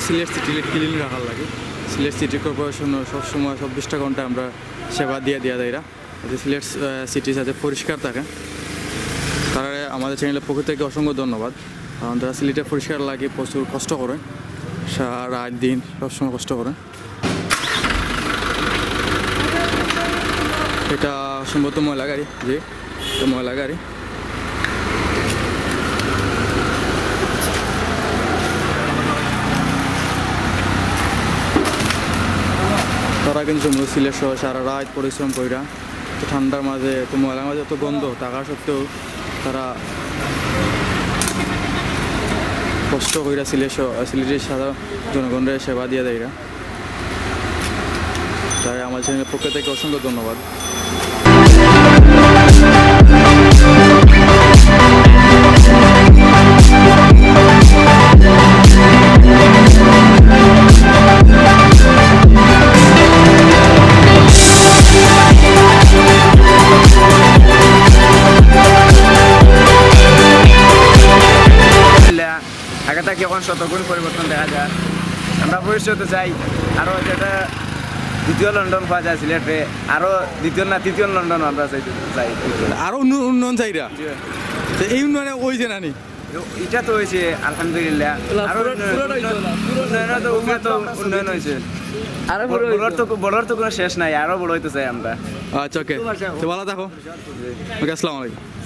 Sylhet city clean রাখার লাগে Sylhet city corporation সবসময় 24টা ঘন্টা আমরা সেবা দিয়ে দেয়রা যাতে সিলেট সিটি যাতে পরিষ্কার থাকে তারা আমাদের চ্যানেলের পক্ষ থেকে অসংখ্য ধন্যবাদ কারণ তারা সিলেটে পরিষ্কার লাগে প্রচুর কষ্ট করে রাত দিন সবসময় কষ্ট করে এটা সম্ভবত ময়লা গাড়ি যে ময়লা গাড়ি তারা কিন্তু সিলেট সহ সারা রাত পরিশ্রম কইরা তো ঠান্ডার মাঝে তো ময়লার মাঝে এত গন্ধ থাকা সত্ত্বেও তারা কষ্ট কইরা সিলেটের সাধারণ জনগণের সেবা দিয়ে দেয়রা তাই আমার চ্যানেলের পক্ষ থেকে অসংখ্য ধন্যবাদ আগে থেকে এখন শতগুণ পরিবর্তন দেখা যায় আমরা ভবিষ্যতে চাই আরও যেটা দ্বিতীয় লন্ডন পাওয়া যায় সিলেটে আরও দ্বিতীয় না তৃতীয় লন্ডন আমরা চাই আরও উন্নয়ন চাইরা এই উন্নয়নে ওই যে নানি এটা তো হয়েছে আলহামদুলিল্লাহ আরও উন্নয়ন হয়েছে বড়র তো কোনো শেষ নাই আরও বড় হইতে চাই আমরা আচ্ছা ওকে ভালো থাকো ওকে আসসালামু আলাইকুম